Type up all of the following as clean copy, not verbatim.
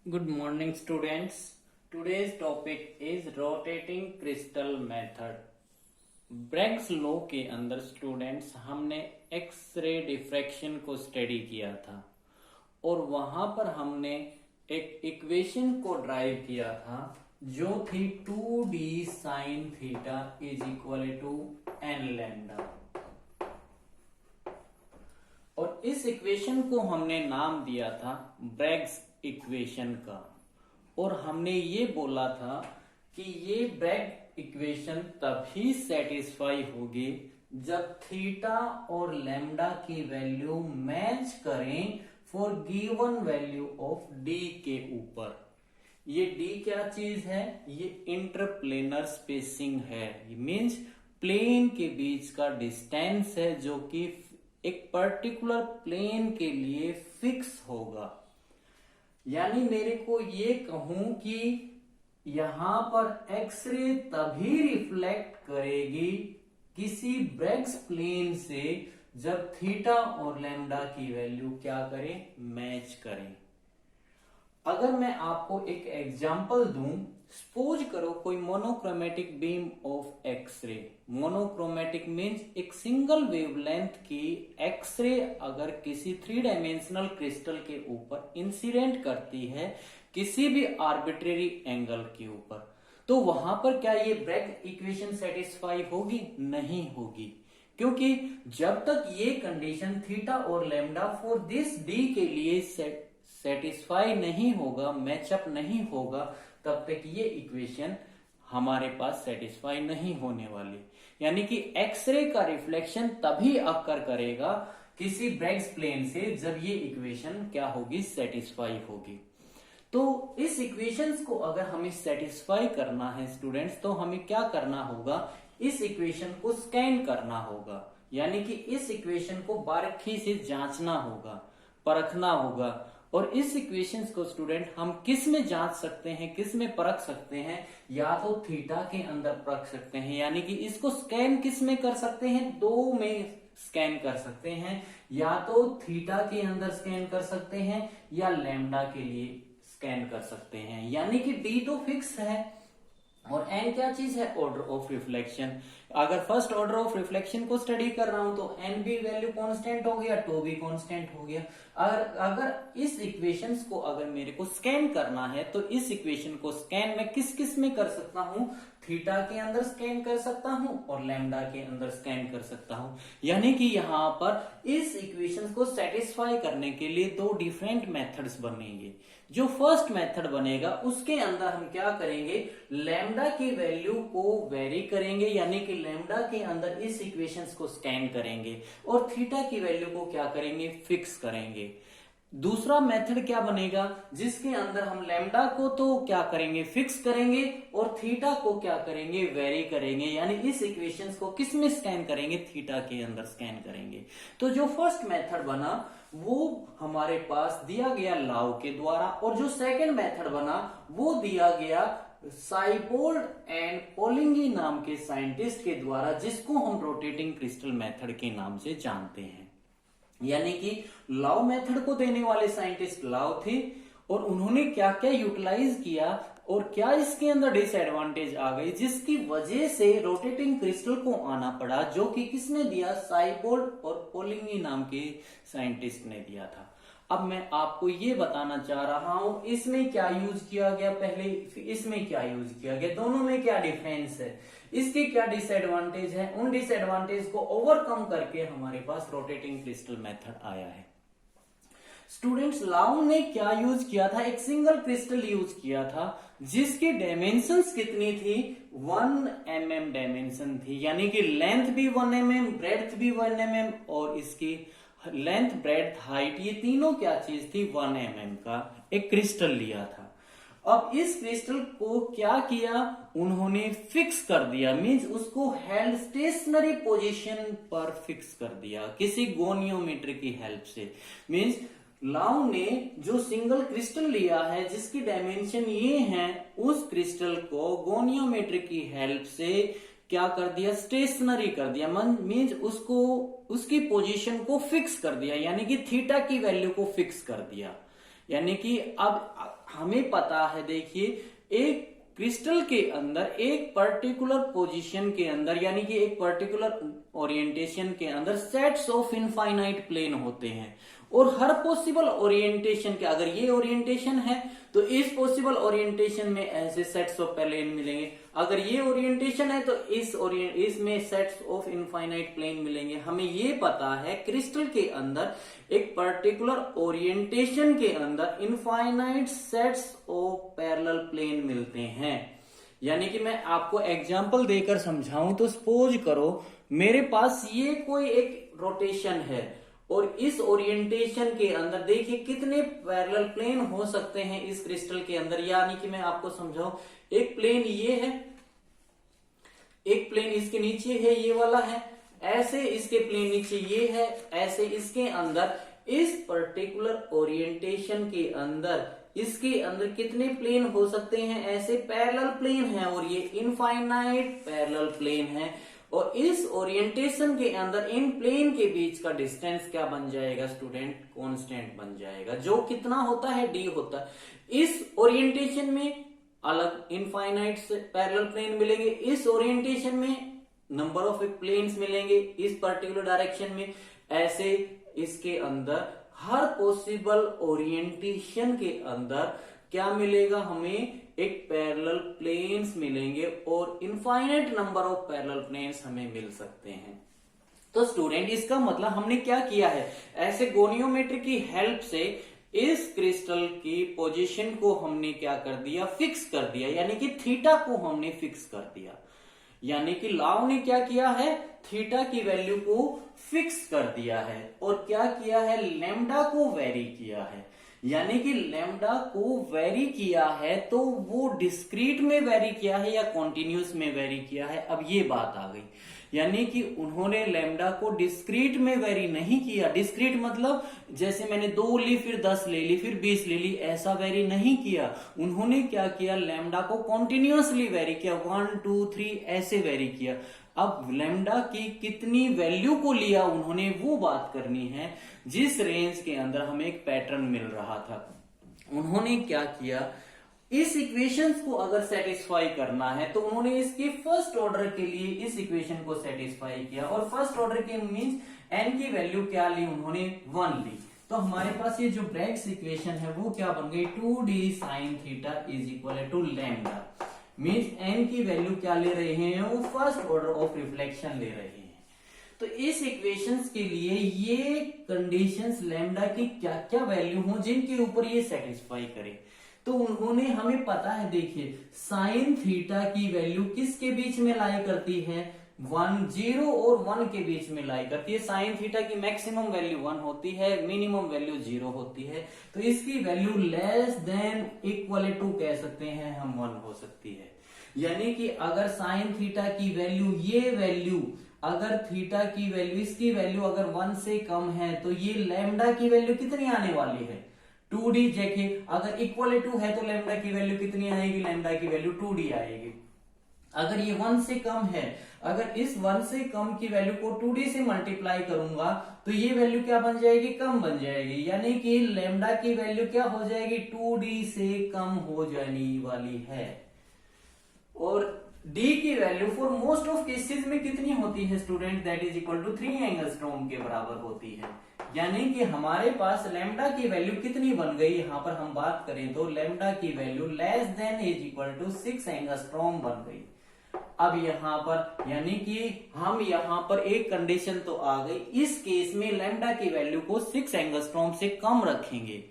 Good morning, students. Today's topic is rotating crystal method. Bragg's law के अंदर students हमने X ray diffraction को study किया था और वहां पर हमने एक इक्वेशन को ड्राइव किया था जो थी 2d sin theta is equal to N lambda. और इस इक्वेशन को हमने नाम दिया था ब्रैग्स इक्वेशन का और हमने ये बोला था कि ये ब्रैग इक्वेशन तभी सेटिस्फाई होगी जब थीटा और लैम्डा की वैल्यू मैच करें for given value of D के ऊपर। ये डी क्या चीज है? ये इंटरप्लेनर स्पेसिंग है, मींस प्लेन के बीच का डिस्टेंस है जो कि एक पर्टिकुलर प्लेन के लिए फिक्स होगा। यानी मेरे को ये कहूं कि यहां पर एक्सरे तभी रिफ्लेक्ट करेगी किसी ब्रैग्स प्लेन से जब थीटा और लैम्डा की वैल्यू क्या करें? मैच करें। अगर मैं आपको एक एग्जांपल दूं, सपोज करो कोई monochromatic beam of X-ray. Monochromatic means एक सिंगल वेवलेंथ की एक्सरे अगर किसी 3 डायमेंशनल क्रिस्टल के ऊपर इंसिडेंट करती है किसी भी आर्बिट्रेरी एंगल के ऊपर, तो वहां पर क्या ये ब्रैग इक्वेशन सेटिस्फाई होगी? नहीं होगी, क्योंकि जब तक ये कंडीशन थीटा और लैम्डा फॉर दिस डी के लिए सेटिस्फाई नहीं होगा, मैचअप नहीं होगा, तब तक ये इक्वेशन हमारे पास सेटिस्फाई नहीं होने वाली। यानी कि एक्सरे का रिफ्लेक्शन तभी अकर करेगा किसी ब्रैग्स प्लेन से जब ये इक्वेशन क्या होगी? सेटिस्फाई होगी। तो इस इक्वेशंस को अगर हमें सेटिस्फाई करना है स्टूडेंट्स, तो हमें क्या करना होगा? इस इक्वेशन को स्कैन करना होगा, यानी कि इस इक्वेशन को बारीकी से जांचना होगा, परखना होगा। और इस इक्वेशंस को स्टूडेंट हम किस में जांच सकते हैं, किस में परख सकते हैं? या तो थीटा के अंदर परख सकते हैं, यानी कि इसको स्कैन किस में कर सकते हैं? 2 में स्कैन कर सकते हैं, या तो थीटा के अंदर स्कैन कर सकते हैं या लैम्डा के लिए स्कैन कर सकते हैं। यानी कि डी तो फिक्स है और एन क्या चीज है? Order of reflection. अगर फर्स्ट ऑर्डर ऑफ रिफ्लेक्शन को स्टडी कर रहा हूं तो एन भी वैल्यू कांस्टेंट हो गया, टो भी कांस्टेंट हो गया। अगर इस इक्वेशंस को अगर मेरे को स्कैन करना है तो इस इक्वेशन को स्कैन मैं किस किस में कर सकता हूं? थीटा के अंदर स्कैन कर सकता हूं और लैम्डा के अंदर स्कैन कर सकता हूं। यानी कि यहां पर इस इक्वेशन को सेटिस्फाई करने के लिए 2 डिफरेंट मेथड्स बनेंगे। जो फर्स्ट मेथड बनेगा उसके अंदर हम क्या करेंगे? लैम्डा की वैल्यू को वेरी करेंगे, यानी कि लैम्डा के अंदर इस इक्वेशंस को स्कैन करेंगे और थीटा की वैल्यू को क्या करेंगे? फिक्स करेंगे। दूसरा मेथड क्या बनेगा? जिसके अंदर हम लैम्डा को तो क्या करेंगे? फिक्स करेंगे और थीटा को क्या करेंगे? वेरी करेंगे। यानी इस इक्वेशंस को किस में स्कैन करेंगे? थीटा के अंदर स्कैन करेंगे। तो जो फर्स्ट मेथड बना वो हमारे पास दिया गया लॉ के द्वारा, और जो सेकंड मेथड बना वो दिया गया साइबोल्ड एंड पोलिंगी नाम के साइंटिस्ट के द्वारा, जिसको हम रोटेटिंग क्रिस्टल मेथड के नाम से जानते हैं। यानी कि लॉ मेथड को देने वाले साइंटिस्ट लॉ थे और उन्होंने क्या क्या यूटिलाइज किया और क्या इसके अंदर डिसएडवांटेज आ गई, जिसकी वजह से रोटेटिंग क्रिस्टल को आना पड़ा, जो कि किसने दिया? साइबोल्ड और पोलिंगी नाम के साइंटिस्ट ने दिया था। अब मैं आपको ये बताना चाह रहा हूं इसमें क्या यूज किया गया पहले, इसमें क्या यूज किया गया, दोनों में क्या डिफरेंस है, इसके क्या डिसएडवांटेज है, उन डिसएडवांटेज को ओवरकम करके हमारे पास रोटेटिंग क्रिस्टल मेथड आया है। स्टूडेंट्स, लाउ ने क्या यूज किया था? एक सिंगल क्रिस्टल यूज किया था जिसकी डायमेंशंस कितनी थी? 1 mm डायमेंशन थी, यानी कि लेंथ भी 1 mm, ब्रेड्थ भी 1 mm और इसकी लेंथ, ब्रेड्थ, हाइट, ये तीनों क्या चीज थी? 1 mm का एक क्रिस्टल लिया था। अब इस क्रिस्टल को क्या किया? उन्होंने फिक्स कर दिया, मींस उसको हेल्ड स्टेशनरी पोजीशन पर फिक्स कर दिया किसी गोनियोमीटर की हेल्प से। मींस लाउ ने जो सिंगल क्रिस्टल लिया है जिसकी डायमेंशन ये है, उस क्रिस्टल को गोनियोमीटर की हेल्प से क्या कर दिया? स्टेशनरी कर दिया, मींस उसको उसकी पोजीशन को फिक्स कर दिया, यानी कि थीटा की वैल्यू को फिक्स कर दिया। यानी कि अब हमें पता है, देखिए एक क्रिस्टल के अंदर एक पर्टिकुलर पोजीशन के अंदर यानी कि एक पर्टिकुलर ओरिएंटेशन के अंदर सेट्स ऑफ इनफाइनाइट प्लेन होते हैं, और हर पॉसिबल ओरिएंटेशन के, अगर ये ओरिएंटेशन है तो इस पॉसिबल ओरिएंटेशन में ऐसे सेट्स ऑफ प्लेन मिलेंगे, अगर ये ओरिएंटेशन है तो इसमें सेट्स ऑफ इनफाइनाइट प्लेन मिलेंगे। हमें ये पता है क्रिस्टल के अंदर एक पर्टिकुलर ओरिएंटेशन के अंदर infinite sets of parallel plane मिलते हैं। यानी कि मैं आपको एग्जांपल देकर समझाऊं तो सपोज करो मेरे पास ये कोई एक रोटेशन है, और इस ओरिएंटेशन के अंदर देखिए कितने पैरेलल प्लेन हो सकते हैं इस क्रिस्टल के अंदर। यानी कि मैं आपको समझाऊं, एक प्लेन ये है, एक प्लेन इसके नीचे है, ये वाला है, ऐसे इसके प्लेन नीचे ये है, ऐसे इसके अंदर इस पर्टिकुलर ओरिएंटेशन के अंदर इसके अंदर कितने प्लेन हो सकते हैं, ऐसे पैरेलल प्लेन है, और ये इनफाइनाइट पैरेलल प्लेन है। और इस ओरिएंटेशन के अंदर इन प्लेन के बीच का डिस्टेंस क्या बन जाएगा स्टूडेंट, कांस्टेंट बन जाएगा, जो कितना होता है, डी होता है। इस ओरिएंटेशन में अलग इनफाइनाइट पैरेलल प्लेन मिलेंगे, इस ओरिएंटेशन में नंबर ऑफ प्लेन्स मिलेंगे इस पर्टिकुलर डायरेक्शन में, ऐसे इसके अंदर हर पॉसिबल ओरिएंटेशन के अंदर क्या मिलेगा, हमें एक पैरेलल प्लेन्स मिलेंगे, और infinite number of parallel planes हमें मिल सकते हैं। तो स्टूडेंट इसका मतलब हमने क्या किया है, ऐसे गोनियोमेट्री की हेल्प से इस क्रिस्टल की पोजीशन को हमने क्या कर दिया, फिक्स कर दिया, यानी कि थीटा को हमने फिक्स कर दिया। यानी कि लॉ ने क्या किया है, थीटा की वैल्यू को फिक्स कर दिया है, और क्या किया है, लैम्डा को वेरी किया है। यानी कि लैम्डा को वेरी किया है तो वो डिस्क्रीट में वेरी किया है या कॉन्टिन्यूस में वेरी किया है, अब ये बात आ गई। यानी कि उन्होंने लैम्डा को डिस्क्रीट में वेरी नहीं किया, डिस्क्रीट मतलब जैसे मैंने 2 ली फिर 10 ले ली फिर 20 ले ली, ऐसा वेरी नहीं किया। उन्होंने क्या किया, लैम्डा को कॉन्टिन्यूसली वेरी किया, 1 2 3 ऐसे वेरी किया। अब लैम्डा की कितनी वैल्यू को लिया उन्होंने, वो बात करनी है, जिस रेंज के अंदर हमें एक पैटर्न मिल रहा था। उन्होंने क्या किया, इस इक्वेशंस को अगर सेटिस्फाई करना है तो उन्होंने इसके फर्स्ट ऑर्डर के लिए इस इक्वेशन को सेटिस्फाई किया, और फर्स्ट ऑर्डर के मींस n की वैल्यू क्या ली उन्होंने, 1 ली। तो हमारे पास ये जो ब्रैग्स इक्वेशन है वो क्या बन गई, 2d sin theta is equal to lambda, means n की वैल्यू क्या ले रहे हैं, वो फर्स्ट ऑर्डर ऑफ रिफ्लेक्शन ले रहे हैं। तो इस इक्वेशंस के लिए ये कंडीशंस लैम्डा की क्या क्या वैल्यू हो जिनके ऊपर ये सेटिस्फाई करे, तो उन्होंने, हमें पता है, देखिए साइन थीटा की वैल्यू किसके बीच में लाई करती है, 1 0 और 1 के बीच में लाई करती है। साइन थीटा की मैक्सिमम वैल्यू 1 होती है, मिनिमम वैल्यू 0 होती है, तो इसकी value less than equal to कह सकते हैं हम 1 हो सकती है। यानी कि अगर साइन थीटा की वैल्यू, ये वैल्यू अगर थीटा की वैल्यू, इसकी वैल्यू अगर 1 से कम है तो ये लैम्डा की वैल्यू कितनी आने वाली है, 2d। देखिए अगर इक्वल टू है तो लैम्डा की वैल्यू कितनी आएगी, लैम्डा की वैल्यू 2d आएगी। अगर ये 1 से कम है, अगर इस 1 से कम की वैल्यू को 2d से मल्टीप्लाई करूंगा तो ये वैल्यू क्या बन जाएगी, कम बन जाएगी। यानी कि लैम्डा की वैल्यू क्या हो जाएगी, 2d से कम हो जाने वाली है। और d की value for most of cases में कितनी होती है student, that is equal to 3 angstrom के बराबर होती है। यानी कि हमारे पास लैम्डा की वैल्यू कितनी बन गई, यहां पर हम बात करें तो लैम्डा की value less than is equal to 6 angstrom बन गई। अब यहां पर यानी कि हम यहां पर एक कंडीशन तो आ गई, इस केस में लैम्डा की वैल्यू को 6 एंगस्ट्रॉम से कम रखेंगे।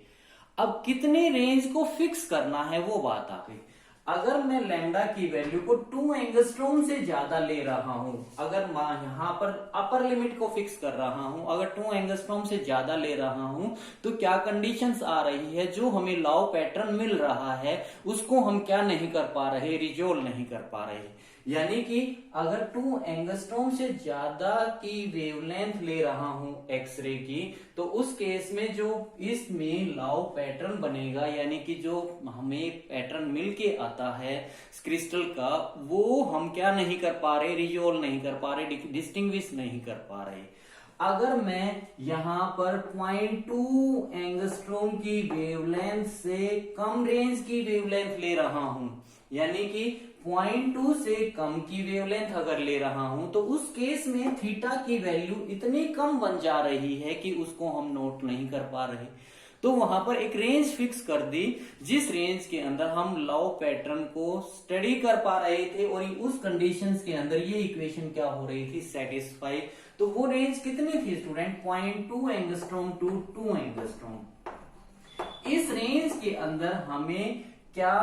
अब कितने रेंज को फिक्स करना है वो बात आ गई। अगर मैं लैम्डा की वैल्यू को 2 एंगस्ट्रॉम से ज्यादा ले रहा हूं, अगर मैं यहां पर अपर लिमिट को फिक्स कर रहा हूं, अगर 2 एंगस्ट्रॉम से ज्यादा ले रहा हूं तो क्या कंडीशंस आ रही है, जो हमें लॉ पैटर्न मिल रहा है उसको हम क्या नहीं कर पा रहे, रिजोल्व नहीं कर पा रहे। यानी कि अगर 2 एंगस्ट्रॉम से ज्यादा की वेवलेंथ ले रहा हूं एक्सरे की, तो उस केस में जो इसमें लॉ पैटर्न बनेगा, यानी कि जो हमें पैटर्न मिल के आता है क्रिस्टल का, वो हम क्या नहीं कर पा रहे, रिजोल्व नहीं कर पा रहे, डिस्टिंग्विश नहीं कर पा रहे। अगर मैं यहां पर 0.2 एंगस्ट्रोम की वेवलेंथ से कम रेंज की वेवलेंथ ले रहा हूं, यानी कि 0.2 से कम की वेवलेंथ अगर ले रहा हूं, तो उस केस में थीटा की वैल्यू इतनी कम बन जा रही है कि उसको हम नोट नहीं कर पा रहे। तो वहां पर एक रेंज फिक्स कर दी, जिस रेंज के अंदर हम लव पैटर्न को स्टडी कर पा रहे थे, और उस कंडीशंस के अंदर ये इक्वेशन क्या हो रही थी, सेटिस्फाई। तो वो रेंज कितनी थी स्टूडेंट, 0.2 एंगस्ट्रोम टू 2 एंगस्ट्रोम। इस रेंज के अंदर हमें क्या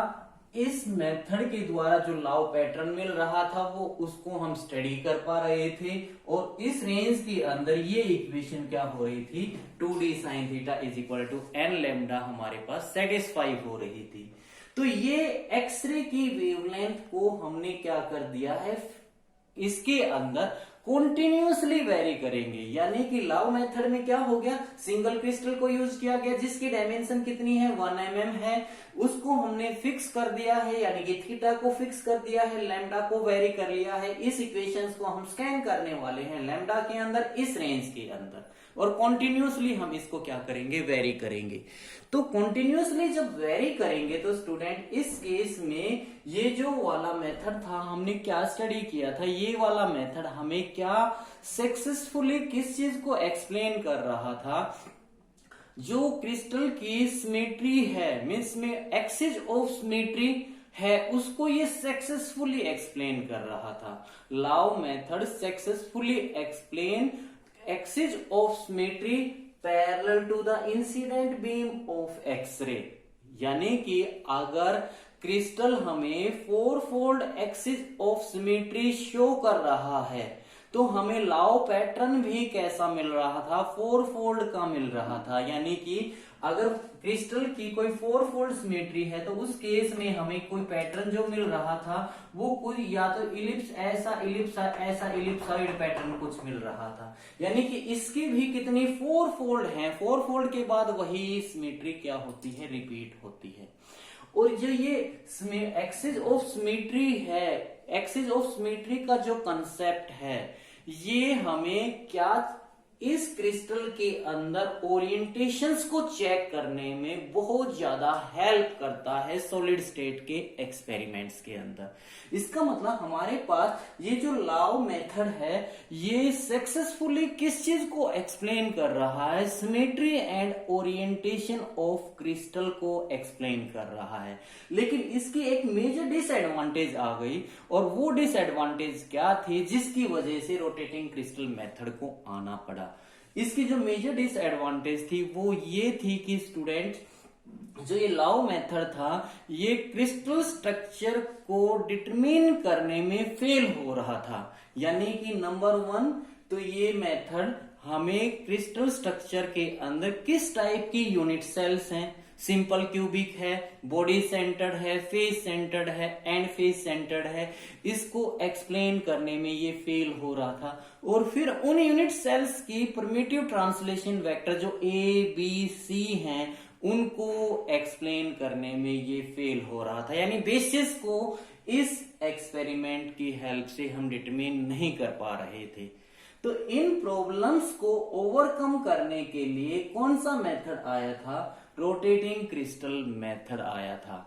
इस मेथड के द्वारा जो लव पैटर्न मिल रहा था वो उसको हम स्टडी कर पा रहे थे, और इस रेंज के अंदर ये इक्वेशन क्या हो रही थी, 2d sin theta is equal to n lambda हमारे पास सेटिस्फाई हो रही थी। तो ये एक्सरे की वेवलेंथ को हमने क्या कर दिया है, इसके अंदर कॉन्टिन्यूसली वेरी करेंगे, यानी कि लव मेथड में क्या हो गया, सिंगल क्रिस्टल को यूज किया गया जिसकी डायमेंशन कितनी है, 1 mm है, उसको हमने फिक्स कर दिया है, यानी कि थीटा को फिक्स कर दिया है, लैम्डा को वेरी कर लिया है। इस इक्वेशंस को हम स्कैन करने वाले हैं लैम्डा के अंदर, इस रेंज के अंदर, और कॉन्टिन्यूसली हम इसको क्या करेंगे, वेरी करेंगे। तो कॉन्टिन्यूसली जब वेरी करेंगे तो स्टूडेंट इस केस में ये जो वाला मेथड था हमने क्या स्टडी किया था, ये वाला मेथड हमें क्या सक्सेसफुली किस चीज को एक्सप्लेन कर रहा था, जो क्रिस्टल की सिमेट्री है, मीन्स में एक्सिस ऑफ सिमेट्री है, उसको ये सक्सेसफुली एक्सप्लेन कर रहा था। Laue method successfully explain axis of symmetry parallel to the incident beam of X-ray, यानी कि अगर क्रिस्टल हमें 4-फोल्ड एक्सिस ऑफ सिमेट्री शो कर रहा है, तो हमें लव पैटर्न भी कैसा मिल रहा था, 4-फोल्ड का मिल रहा था। यानी कि अगर क्रिस्टल की कोई 4-फोल्ड सिमेट्री है तो उस केस में हमें कोई पैटर्न जो मिल रहा था वो कोई या तो इलिप्स, ऐसा इलिप्सॉइड पैटर्न कुछ मिल रहा था, यानी कि इसकी भी कितनी 4-फोल्ड है, 4-फोल्ड के बाद वही सिमेट्री क्या होती है, रिपीट होती है। और जो ये एक्सिस ऑफ सिमेट्री है, एक्सिस ऑफ सिमेट्री का जो कंसेप्ट है, ये हमें क्या इस क्रिस्टल के अंदर ओरिएंटेशंस को चेक करने में बहुत ज्यादा हेल्प करता है सॉलिड स्टेट के एक्सपेरिमेंट्स के अंदर। इसका मतलब हमारे पास ये जो लव मेथड है ये सक्सेसफुली किस चीज को एक्सप्लेन कर रहा है, symmetry and orientation of crystal को एक्सप्लेन कर रहा है। लेकिन इसकी एक मेजर डिसएडवांटेज आ गई, और वो डिसएडवांटेज क्या थी जिसकी वजह से रोटेटिंग क्रिस्टल मेथड को आना पड़ा। इसकी जो मेजर डिसएडवांटेज थी वो ये थी कि स्टूडेंट जो ये लव मेथड था ये क्रिस्टल स्ट्रक्चर को डिटरमिन करने में फेल हो रहा था। यानी कि नंबर 1 तो ये मेथड हमें क्रिस्टल स्ट्रक्चर के अंदर किस टाइप की यूनिट सेल्स हैं, सिंपल क्यूबिक है, बॉडी सेंटर्ड है, फेस सेंटर्ड है, एंड फेस सेंटर्ड है, इसको एक्सप्लेन करने में ये फेल हो रहा था। और फिर उन यूनिट सेल्स की प्रिमिटिव ट्रांसलेशन वेक्टर जो ए बी सी हैं उनको एक्सप्लेन करने में ये फेल हो रहा था, यानी बेसिस को इस एक्सपेरिमेंट की हेल्प से हम डिटरमिन नहीं कर पा रहे थे। तो इन प्रॉब्लम्स को ओवरकम करने के लिए कौन सा मेथड आया था, रोटेटिंग क्रिस्टल मेथड आया था।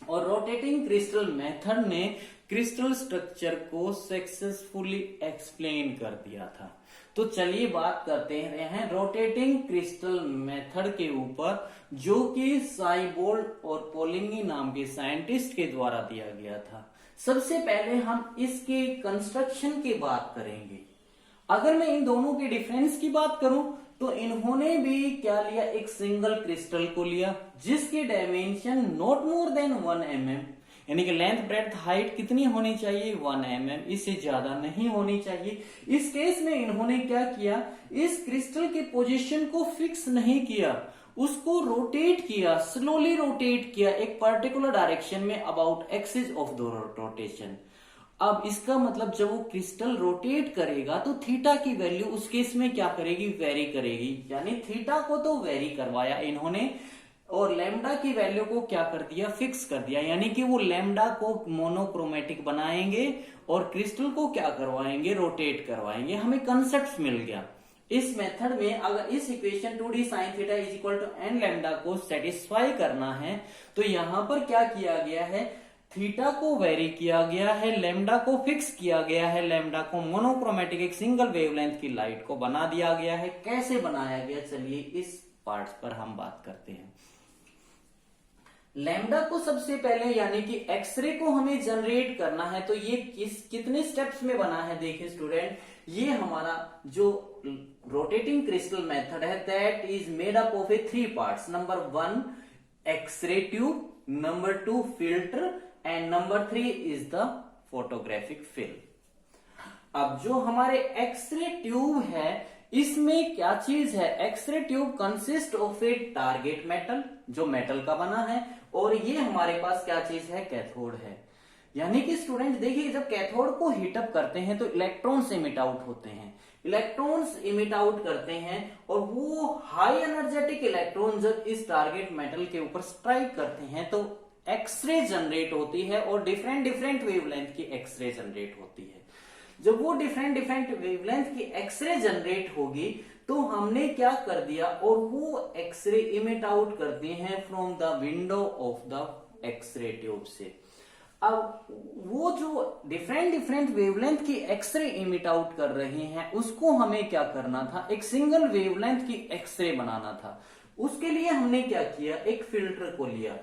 और रोटेटिंग क्रिस्टल मेथड ने क्रिस्टल स्ट्रक्चर को सक्सेसफुली एक्सप्लेन कर दिया था। तो चलिए बात करते हैं रोटेटिंग क्रिस्टल मेथड के ऊपर, जो कि साइबोल्ड और पोलिंगी नाम के साइंटिस्ट के द्वारा दिया गया था। सबसे पहले हम इसके कंस्ट्रक्शन की बात करेंगे। अगर मैं इन दोनों के डिफरेंस की बात करूं तो इन्होंने भी क्या लिया, एक सिंगल क्रिस्टल को लिया जिसकी dimension not more than 1 mm, यानी कि लेंथ ब्रेड्थ हाइट कितनी होनी चाहिए, 1 mm, इससे ज्यादा नहीं होनी चाहिए। इस केस में इन्होंने क्या किया, इस क्रिस्टल की पोजीशन को फिक्स नहीं किया, उसको रोटेट किया, स्लोली रोटेट किया एक पर्टिकुलर डायरेक्शन में about axis of the rotation. अब इसका मतलब जब वो क्रिस्टल रोटेट करेगा तो थीटा की वैल्यू उस केस में क्या करेगी, वेरी करेगी। यानी थीटा को तो वेरी करवाया इन्होंने और लैम्डा की वैल्यू को क्या कर दिया, फिक्स कर दिया। यानी कि वो लैम्डा को मोनोक्रोमेटिक बनाएंगे और क्रिस्टल को क्या करवाएंगे, रोटेट करवाएंगे। हमें कंसेप्ट मिल गया। इस मेथड में अगर इस equation 2d sin theta is equal to n lambda को सेटिस्फाई करना है तो यहां पर क्या किया गया है, थीटा को वेरी किया गया है, लैम्डा को फिक्स किया गया है, लैम्डा को मोनोक्रोमेटिक एक सिंगल वेवलेंथ की लाइट को बना दिया गया है। कैसे बनाया गया, चलिए इस पार्ट्स पर हम बात करते हैं। लैम्डा को सबसे पहले यानी कि एक्सरे को हमें जनरेट करना है, तो ये कितने स्टेप्स में बना है, देखिए स्टूडेंट, ये हमारा जो रोटेटिंग क्रिस्टल मेथड है that is made up of a 3 parts. Number 1 X-ray tube, number 2 filter and number 3 is the photographic film. अब जो हमारे एक्सरे ट्यूब है इसमें क्या चीज है, X-ray tube consist of a target metal जो मेटल का बना है, और ये हमारे पास क्या चीज है, कैथोड है। यानी कि स्टूडेंट देखिए जब कैथोड को हीटअप करते हैं तो इलेक्ट्रॉन्स इमिट आउट होते हैं, इलेक्ट्रॉन्स इमिट आउट करते हैं, और वो हाई एनर्जेटिक इलेक्ट्रॉन जब इस टारगेट मेटल के ऊपर स्ट्राइक करते हैं तो एक्सरे जनरेट होती है, और डिफरेंट डिफरेंट वेवलेंथ की एक्सरे जनरेट होती है। जब वो डिफरेंट डिफरेंट वेवलेंथ की एक्सरे जनरेट होगी तो हमने क्या कर दिया, और वो एक्सरे इमिट आउट करती हैं from the window of the X-ray tube से। अब वो जो डिफरेंट डिफरेंट वेवलेंथ की एक्सरे इमिट आउट कर रही हैं उसको हमें क्या करना था, एक सिंगल वेवलेंथ की एक्सरे बनाना था। उसके लिए हमने क्या किया, एक फिल्टर को लिया।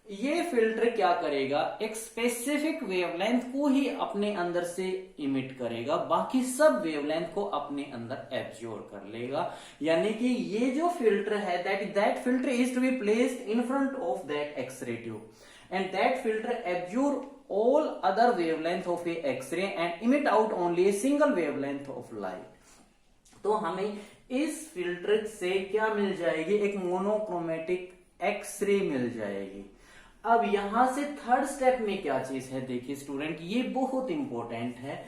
ये फिल्टर क्या करेगा, एक स्पेसिफिक वेवलेंथ को ही अपने अंदर से इमिट करेगा, बाकी सब वेवलेंथ को अपने अंदर एब्जॉर्ब कर लेगा। यानी कि ये जो फिल्टर है that filter is to be placed in front of that X-ray tube and that filter absorb all other wavelength of a X-ray and emit out only a single wavelength of light। तो हमें इस filter से क्या मिल जाएगी, एक monochromatic x ray मिल जाएगी। अब यहां से थर्ड स्टेप में क्या चीज है, देखिए स्टूडेंट ये बहुत इंपॉर्टेंट है।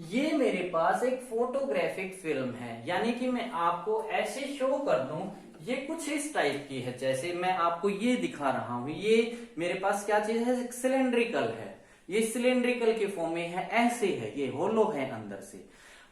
ये मेरे पास एक फोटोग्राफिक फिल्म है, यानी कि मैं आपको ऐसे शो कर दूं, ये कुछ इस टाइप की है, जैसे मैं आपको ये दिखा रहा हूं। ये मेरे पास क्या चीज है, सिलेंड्रिकल है, ये सिलेंड्रिकल के फॉर्म में है, ऐसे है, ये होलो है अंदर से,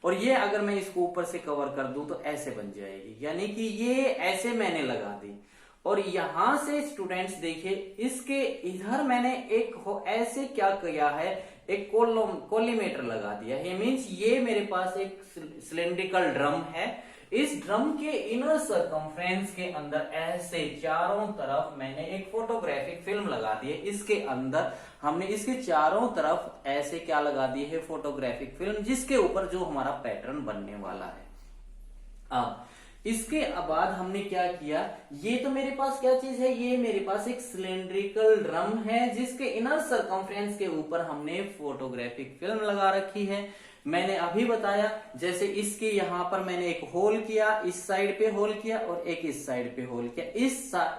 और ये अगर मैं इसको ऊपर से कवर कर दूं तो ऐसे बन जाएगी। यानी कि ये ऐसे मैंने लगा दी, और यहां से स्टूडेंट्स देखिए इसके इधर मैंने एक ऐसे क्या किया है, एक कोलीमेटर लगा दिया है। मींस ये मेरे पास एक सिलेंड्रिकल ड्रम है, इस ड्रम के इनर सर्कमफ्रेंस के अंदर ऐसे चारों तरफ मैंने एक फोटोग्राफिक फिल्म लगा दी है। इसके अंदर हमने इसके चारों तरफ ऐसे क्या लगा दी है, फोटोग्राफिक फिल्म, जिसके ऊपर जो हमारा पैटर्न बनने वाला है। अब इसके बाद हमने क्या किया, ये तो मेरे पास क्या चीज है, ये मेरे पास एक सिलेंड्रिकल ड्रम है जिसके इनर सर्कमफ्रेंस के ऊपर हमने फोटोग्राफिक फिल्म लगा रखी है। मैंने अभी बताया जैसे इसके यहां पर मैंने एक होल किया, इस साइड पे होल किया और एक इस साइड पे होल किया।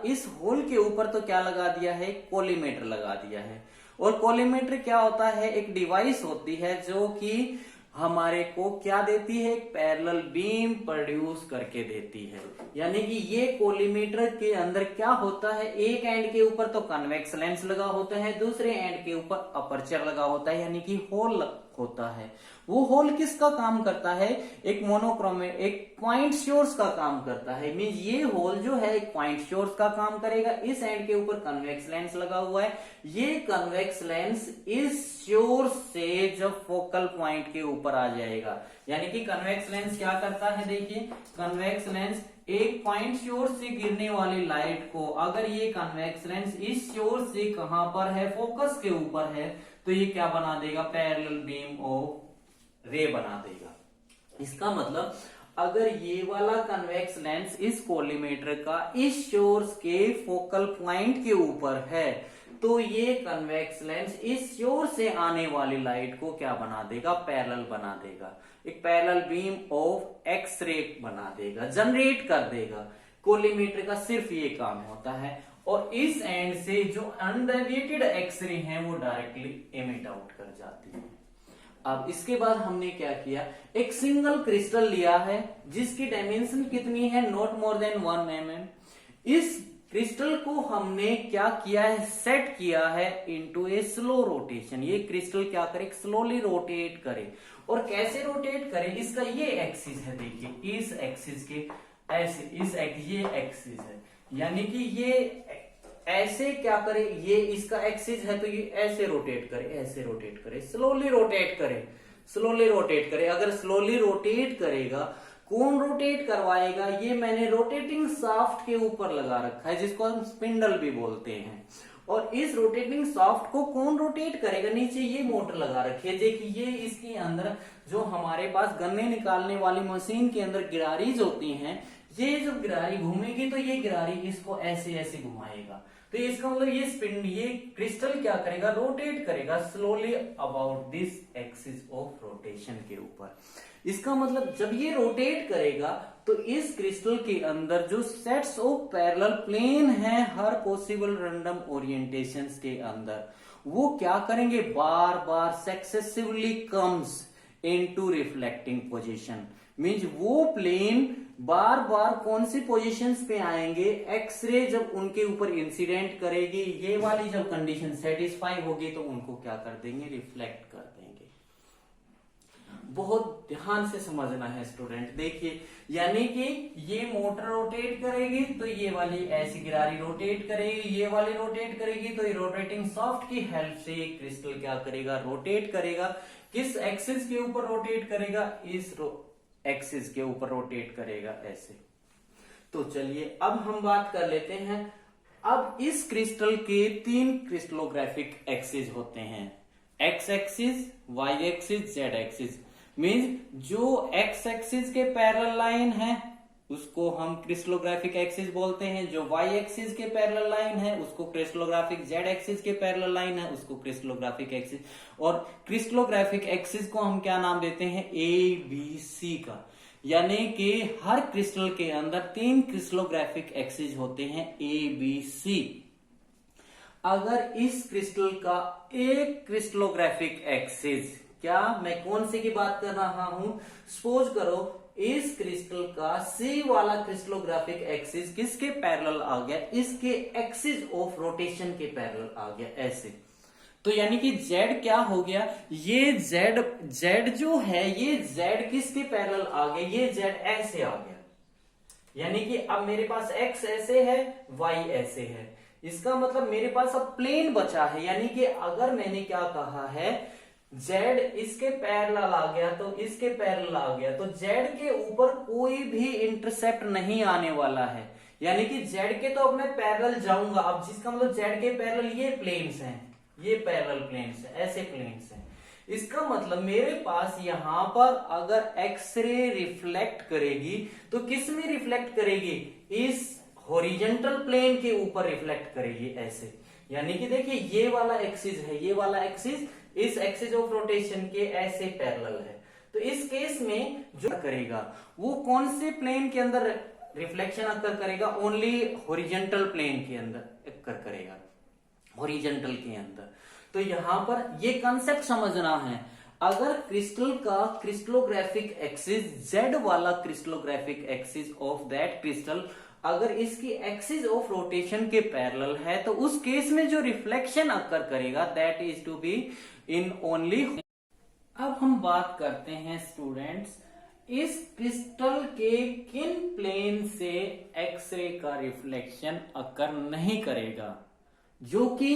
इस होल के ऊपर तो क्या लगा दिया है, कोलीमेटर लगा दिया है। और कोलीमेटर क्या होता है, एक डिवाइस होती है जो कि हमारे को क्या देती है, एक पैरेलल बीम प्रोड्यूस करके देती है। यानी कि ये कोलीमेटर के अंदर क्या होता है, एक एंड के ऊपर तो कन्वेक्स लेंस लगा होता है, दूसरे एंड के ऊपर अपर्चर लगा होता है, यानी कि होल होता है। वो होल किसका काम करता है, एक मोनोक्रोमेट एक पॉइंट सोर्स का काम करता है। मींस ये होल जो है एक पॉइंट सोर्स का काम करेगा। इस एंड के ऊपर कन्वेक्स लेंस लगा हुआ है, ये कन्वेक्स लेंस इस सोर्स से जब फोकल पॉइंट के ऊपर आ जाएगा, यानी कि कन्वेक्स लेंस क्या करता है, देखिए कन्वेक्स लेंस एक पॉइंट सोर्स से गिरने वाली लाइट को, अगर ये कन्वेक्स लेंस इस सोर्स से कहां पर है, फोकस के ऊपर है, तो ये क्या बना देगा, पैरेलल बीम ऑफ रे बना देगा। इसका मतलब अगर ये वाला कन्वेक्स लेंस इस कोलीमेटर का इस सोर्स के फोकल पॉइंट के ऊपर है, तो ये कन्वेक्स लेंस इस सोर्स से आने वाली लाइट को क्या बना देगा, पैरेलल बना देगा, एक parallel beam of X ray बना देगा, जनरेट कर देगा। कोलीमेटर का सिर्फ ये काम होता है, और इस एंड से जो अनडेविएटेड एक्सरे हैं वो डायरेक्टली एमिट आउट कर जाती है। अब इसके बाद हमने क्या किया, एक सिंगल क्रिस्टल लिया है जिसकी डायमेंशन कितनी है, नॉट मोर देन 1 mm। इस क्रिस्टल को हमने क्या किया है, सेट किया है इनटू ए स्लो रोटेशन। ये क्रिस्टल क्या करे, स्लोली रोटेट करे। और कैसे रोटेट करे, इसका ये एक्सिस है, देखिए इस एक्सिस के ऐसे, ये एक्सिस है, यानी कि ये ऐसे क्या करे, ये इसका एक्सिस है तो ये ऐसे रोटेट करे, ऐसे रोटेट करे, स्लोली रोटेट करे, स्लोली रोटेट करे। अगर स्लोली रोटेट करेगा, कौन रोटेट करवाएगा, ये मैंने रोटेटिंग शाफ्ट के ऊपर लगा रखा है, जिसको हम स्पिंडल भी बोलते हैं। और इस रोटेटिंग शाफ्ट को कौन रोटेट करेगा, नीचे ये मोटर लगा रखी है, देखिए ये इसके अंदर जो हमारे पास गन्ने निकालने वाली मशीन के अंदर गिरारीज होती हैं, ये जो गिरारी घूमेगी तो ये गिरारी इसको ऐसे ऐसे घुमाएगा। तो इसका मतलब ये स्पिन, ये क्रिस्टल क्या करेगा, रोटेट करेगा slowly about this axis of rotation के ऊपर। इसका मतलब जब ये रोटेट करेगा तो इस क्रिस्टल के अंदर जो सेट्स ऑफ पैरेलल प्लेन है हर पॉसिबल रैंडम ओरिएंटेशंस के अंदर, वो क्या करेंगे, बार बार successively comes into reflecting position. Means वो प्लेन बार बार कौन सी पोजीशंस पे आएंगे, एक्सरे जब उनके ऊपर इंसिडेंट करेगी, ये वाली जब कंडीशन सेटिस्फाई होगी तो उनको क्या कर देंगे, रिफ्लेक्ट कर देंगे। बहुत ध्यान से समझना है स्टूडेंट, देखिए यानी कि ये मोटर रोटेट करेगी तो ये वाली ऐसी गिरारी रोटेट करेगी, ये वाली रोटेट करेगी तो ये रोटेटिंग शाफ्ट की हेल्प से क्रिस्टल क्या करेगा, रोटेट करेगा। किस एक्सिस के ऊपर रोटेट करेगा, इस एक्सिस के ऊपर रोटेट करेगा ऐसे। तो चलिए अब हम बात कर लेते हैं, अब इस क्रिस्टल के 3 क्रिस्टलोग्राफिक एक्सिस होते हैं, X axis, Y axis, Z axis. Means जो एक्स एक्सिस के पैरेलल लाइन है उसको हम क्रिस्टलोग्राफिक एक्सिस बोलते हैं, जो वाई एक्सिस के पैरेलल लाइन है उसको क्रिस्टलोग्राफिक, जेड एक्सिस के पैरेलल लाइन है उसको क्रिस्टलोग्राफिक एक्सिस। और क्रिस्टलोग्राफिक एक्सिस को हम क्या नाम देते हैं, ए बी सी का। यानी कि हर क्रिस्टल के अंदर 3 क्रिस्टलोग्राफिक एक्सिस होते हैं, ए बी सी। अगर इस क्रिस्टल का एक क्रिस्टलोग्राफिक एक्सिस, क्या मैं कौन से की बात कर रहा हूं, सपोज करो इस क्रिस्टल का सी वाला क्रिस्टलोग्राफिक एक्सिस किसके पैरेलल आ गया, इसके एक्सिस ऑफ रोटेशन के पैरेलल आ गया ऐसे। तो यानी कि जेड क्या हो गया, ये जेड जो है ये जेड किसके पैरेलल आ गया, ये जेड ऐसे आ गया। यानी कि अब मेरे पास एक्स ऐसे है, वाई ऐसे है, इसका मतलब मेरे पास अब प्लेन बचा है। यानी कि अगर मैंने क्या कहा है, जेड इसके पैरेलल आ गया तो इसके पैरेलल आ गया, तो जेड के ऊपर कोई भी इंटरसेप्ट नहीं आने वाला है। यानी कि जेड के तो अब मैं पैरेलल जाऊंगा, अब जिसका मतलब जेड के पैरेलल ये प्लेन्स हैं, ये पैरेलल प्लेन्स हैं, ऐसे प्लेन्स हैं। इसका मतलब मेरे पास यहां पर अगर एक्सरे रिफ्लेक्ट करेगी तो किस में रिफ्लेक्ट करेगी, इस हॉरिजॉन्टल प्लेन के ऊपर रिफ्लेक्ट करेगी ऐसे। यानी कि देखिए ये वाला एक्सिस है, ये वाला एक्सिस इस एक्सिस ऑफ रोटेशन के ऐसे पैरेलल है। तो इस केस में जो करेगा वो कौन से प्लेन के अंदर रिफ्लेक्शन अकर करेगा, ओनली हॉरिजॉन्टल प्लेन के अंदर अकर करेगा, हॉरिजॉन्टल के अंदर। तो यहां पर ये कंसेप्ट समझना है, अगर क्रिस्टल का क्रिस्टलोग्राफिक एक्सिस जेड वाला crystallographic axis of that crystal अगर इसकी एक्सिस ऑफ रोटेशन के पैरेलल है तो उस केस में जो रिफ्लेक्शन अकर करेगा that is to be in only. अब हम बात करते हैं स्टूडेंट्स, इस क्रिस्टल के किन प्लेन से एक्सरे का रिफ्लेक्शन अकर नहीं करेगा, जो कि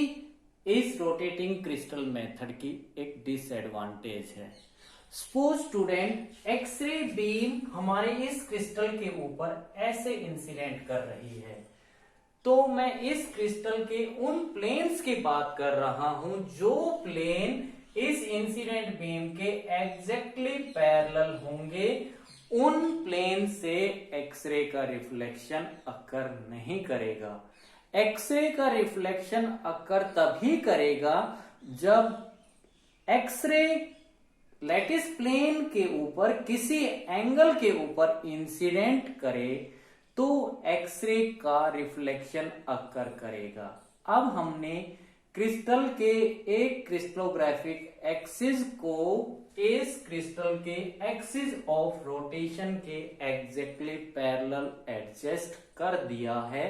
इस रोटेटिंग क्रिस्टल मेथड की एक डिसएडवांटेज है। सपोज स्टूडेंट एक्सरे बीम हमारे इस क्रिस्टल के ऊपर ऐसे इंसिडेंट कर रही है, तो मैं इस क्रिस्टल के उन प्लेन्स की बात कर रहा हूं जो प्लेन इस इंसिडेंट बीम के एग्जैक्टली पैरेलल होंगे। उन प्लेन से एक्सरे का रिफ्लेक्शन अकर नहीं करेगा। एक्सरे का रिफ्लेक्शन अकर तभी करेगा जब एक्सरे लैटिस प्लेन के ऊपर किसी एंगल के ऊपर इंसिडेंट करे तो एक्सरे का रिफ्लेक्शन अकर करेगा। अब हमने क्रिस्टल के एक क्रिस्टलोग्राफिक एक्सिस को इस क्रिस्टल के एक्सिस ऑफ रोटेशन के एग्जैक्टली पैरेलल एडजस्ट कर दिया है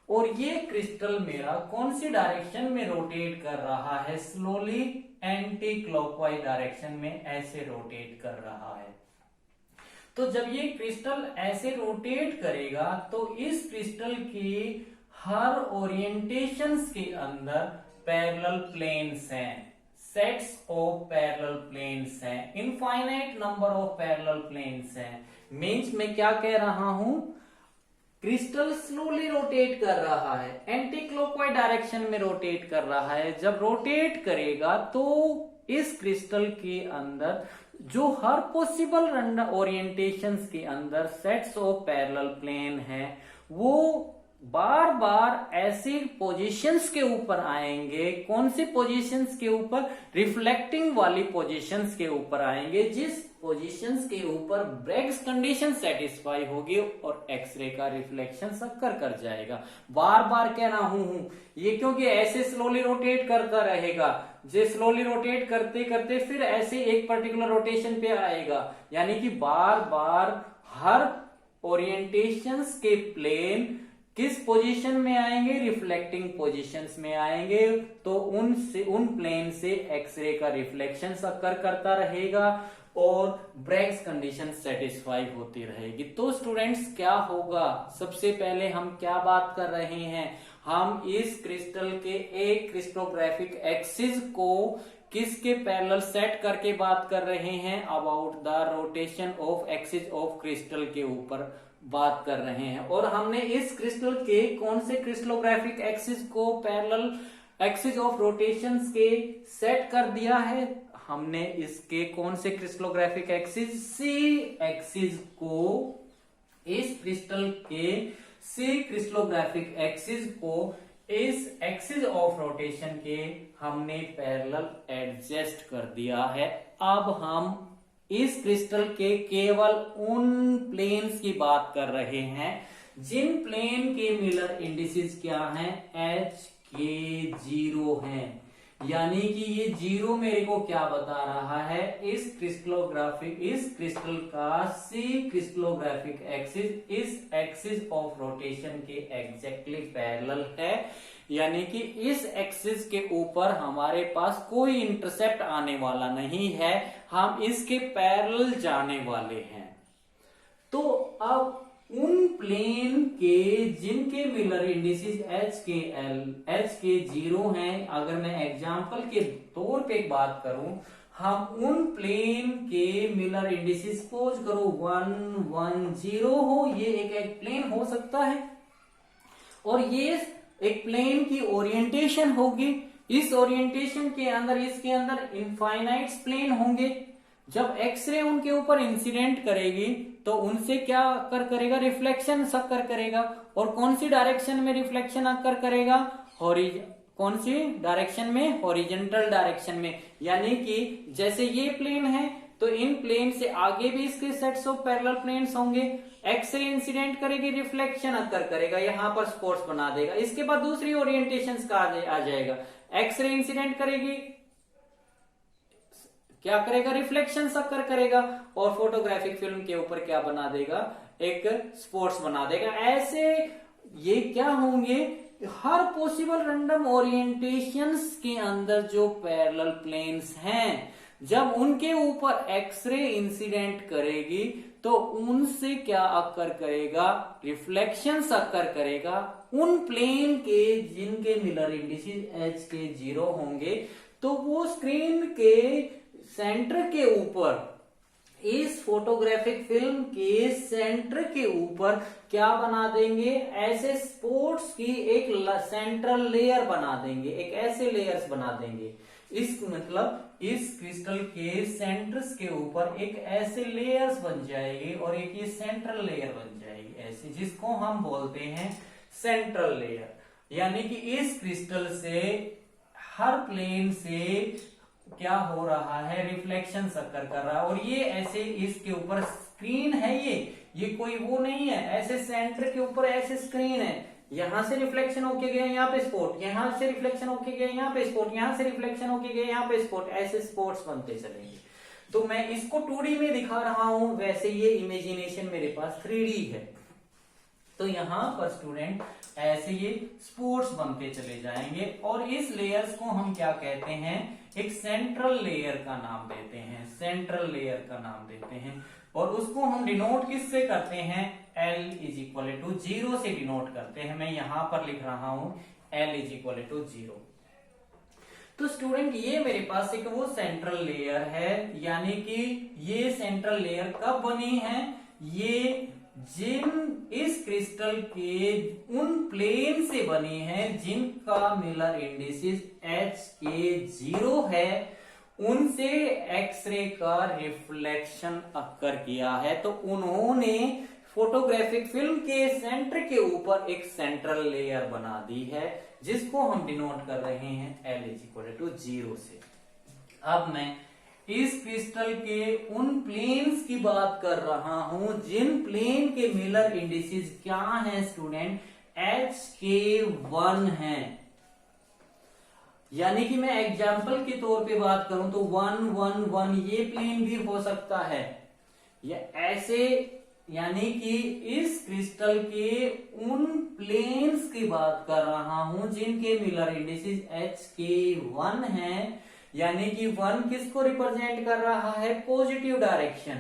और ये क्रिस्टल मेरा कौन सी डायरेक्शन में रोटेट कर रहा है, स्लोली एंटी क्लॉकवाइज डायरेक्शन में ऐसे रोटेट कर रहा है। तो जब ये क्रिस्टल ऐसे रोटेट करेगा तो इस क्रिस्टल की हर ओरिएंटेशंस के अंदर पैरेलल प्लेन्स हैं, सेट्स ऑफ पैरेलल प्लेन्स हैं, infinite number of parallel planes हैं। मीन्स मैं क्या कह रहा हूं, क्रिस्टल स्लोली रोटेट कर रहा है, एंटी क्लॉकवाइज डायरेक्शन में रोटेट कर रहा है। जब रोटेट करेगा तो इस क्रिस्टल के अंदर जो हर पॉसिबल ओरिएंटेशंस के अंदर सेट्स ऑफ पैरेलल प्लेन है वो बार बार ऐसी पोजीशंस के ऊपर आएंगे। कौन सी पोजीशंस के ऊपर, रिफ्लेक्टिंग वाली पोजीशंस के ऊपर आएंगे, जिस पोजीशंस के ऊपर ब्रेग्स कंडीशन सेटिस्फाई होगी और एक्सरे का रिफ्लेक्शन सक्कर कर जाएगा। बार बार कह रहा हूं ये, क्योंकि ऐसे स्लोली रोटेट करता रहेगा, जे स्लोली रोटेट करते करते फिर ऐसे एक पर्टिकुलर रोटेशन पे आएगा, यानी कि बार बार हर ओरिएंटेशंस के प्लेन किस पोजीशन में आएंगे, रिफ्लेक्टिंग पोजीशंस में आएंगे। तो उन प्लेन से एक्सरे का रिफ्लेक्शन अकर करता रहेगा और ब्रेग्स कंडीशन सेटिस्फाई होती रहेगी। तो स्टूडेंट्स क्या होगा, सबसे पहले हम क्या बात कर रहे हैं, हम इस क्रिस्टल के एक क्रिस्टोग्राफिक एक्सिस को किसके पैरेलल सेट करके बात कर रहे हैं, about the rotation of axis of crystal के ऊपर बात कर रहे हैं। और हमने इस क्रिस्टल के कौन से क्रिस्टलोग्राफिक एक्सिस को पैरेलल एक्सिस ऑफ रोटेशंस के सेट कर दिया है, हमने इसके कौन से क्रिस्टलोग्राफिक एक्सिस, सी एक्सिस को, इस क्रिस्टल के सी क्रिस्टलोग्राफिक एक्सिस को इस एक्सिस ऑफ रोटेशन के हमने पैरेलल एडजस्ट कर दिया है। अब हम इस क्रिस्टल के केवल उन प्लेन्स की बात कर रहे हैं जिन प्लेन के मिलर इंडिसेस क्या हैं, एच के 0 हैं। यानी कि ये 0 मेरे को क्या बता रहा है, इस क्रिस्टल का सी क्रिस्टलोग्राफिक एक्सिस इस एक्सिस ऑफ रोटेशन के एग्जैक्टली पैरेलल है। यानी कि इस एक्सिस के ऊपर हमारे पास कोई इंटरसेप्ट आने वाला नहीं है, हम इसके पैरेलल जाने वाले हैं। तो अब उन प्लेन के जिनके मिलर इंडिसेस एच के 0 हैं, अगर मैं एग्जांपल के तौर पे बात करूं, हम उन प्लेन के मिलर इंडिसेस सपोज करो 1 1 0 हो, ये एक प्लेन हो सकता है और ये एक प्लेन की ओरिएंटेशन होगी। इस ओरिएंटेशन के अंदर इसके अंदर इनफाइनाइट प्लेन होंगे। जब एक्सरे उनके ऊपर इंसिडेंट करेगी तो उनसे क्या अकर करेगा, रिफ्लेक्शन अकर करेगा। और कौन सी डायरेक्शन में रिफ्लेक्शन अकर करेगा, कौन सी डायरेक्शन में, हॉरिजॉन्टल डायरेक्शन में। यानी कि जैसे ये प्लेन है तो इन प्लेन से आगे भी इसके सेट्स ऑफ पैरेलल प्लेन्स होंगे। एक्सरे इंसिडेंट करेगी, रिफ्लेक्शन अकर करेगा, यहां पर स्पॉट्स बना देगा। इसके बाद दूसरी ओरिएंटेशन का आ जाएगा, एक्सरे इंसिडेंट करेगी, क्या करेगा, रिफ्लेक्शन अकर करेगा और फोटोग्राफिक फिल्म के ऊपर क्या बना देगा, एक स्पॉट्स बना देगा। ऐसे ये क्या होंगे, हर पॉसिबल रैंडम ओरिएंटेशंस के अंदर जो पैरेलल प्लेन्स हैं, जब उनके ऊपर एक्सरे इंसिडेंट करेगी तो उनसे क्या अकर करेगा, रिफ्लेक्शन अकर करेगा उन प्लेन के जिनके मिलर इंडिसेस एच के 0 होंगे। तो वो स्क्रीन के सेंटर के ऊपर, इस फोटोग्राफिक फिल्म के सेंटर के ऊपर क्या बना देंगे, ऐसे स्पॉट्स की एक सेंट्रल लेयर बना देंगे, एक ऐसे लेयर्स बना देंगे। इस मतलब इस क्रिस्टल के सेंटर्स के ऊपर एक ऐसे लेयर्स बन जाएगी और एक ये सेंट्रल लेयर बन जाएगी ऐसे, जिसको हम बोलते हैं सेंट्रल लेयर। यानी कि इस क्रिस्टल से हर प्लेन से क्या हो रहा है, रिफ्लेक्शन अकर कर रहा है। और ये ऐसे इसके ऊपर स्क्रीन है, ये कोई वो नहीं है, ऐसे सेंटर के ऊपर ऐसे स्क्रीन है, यहां से रिफ्लेक्शन होके गया यहाँ पे स्पॉट, यहां से रिफ्लेक्शन होके गया यहाँ पे स्पॉट, यहां से रिफ्लेक्शन होके गया यहाँ पे स्पॉट, ऐसे स्पॉट्स बनते चलेंगे। तो मैं इसको 2D में दिखा रहा हूं, वैसे ये इमेजिनेशन मेरे पास 3D है। तो यहाँ पर स्टूडेंट ऐसे ये स्पोर्ट्स बनते चले जाएंगे और इस लेयर्स को हम क्या कहते हैं, एक सेंट्रल लेयर का नाम देते हैं, सेंट्रल लेयर का नाम देते हैं। और उसको हम डिनोट किससे करते हैं, L इज इक्वल टू 0 से डिनोट करते हैं। मैं यहां पर लिख रहा हूं L इज इक्वल टू 0। तो स्टूडेंट ये मेरे पास एक वो सेंट्रल लेयर है, यानी कि ये सेंट्रल लेयर कब बनी है, ये जिन इस क्रिस्टल के उन प्लेन से बनी है जिनका मिलर इंडिसेस HK0 है, उनसे एक्सरे का रिफ्लेक्शन अक्कर किया है। तो उन्होंने फोटोग्राफिक फिल्म के सेंटर के ऊपर एक सेंट्रल लेयर बना दी है, जिसको हम डिनोट कर रहे हैं L इज इक्वल टू 0 से। अब मैं इस क्रिस्टल के उन प्लेन्स की बात कर रहा हूं जिन प्लेन के मिलर इंडिसेस क्या हैं स्टूडेंट, HK1 है। यानी कि मैं एग्जाम्पल के तौर पे बात करूं तो 1 1 1 ये प्लेन भी हो सकता है, या ऐसे, यानी कि इस क्रिस्टल के उन प्लेन्स की बात कर रहा हूं जिनके मिलर इंडिसेस HK1 है। यानी कि 1 किसको रिप्रेजेंट कर रहा है, पॉजिटिव डायरेक्शन,